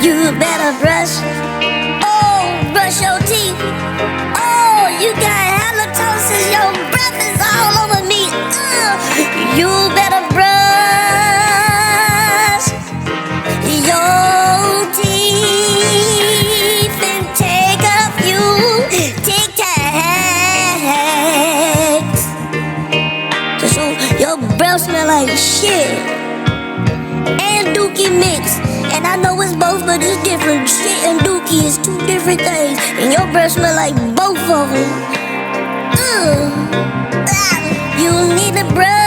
You better brush, oh, brush your teeth. Oh, you got halitosis, your breath is all over me. You better brush your teeth and take a few Tic Tacs. So your breath smell like shit and dookie mix. And I know it's both, but it's different. Shit and dookie is two different things. And your breath smell like both of them. You need a brush.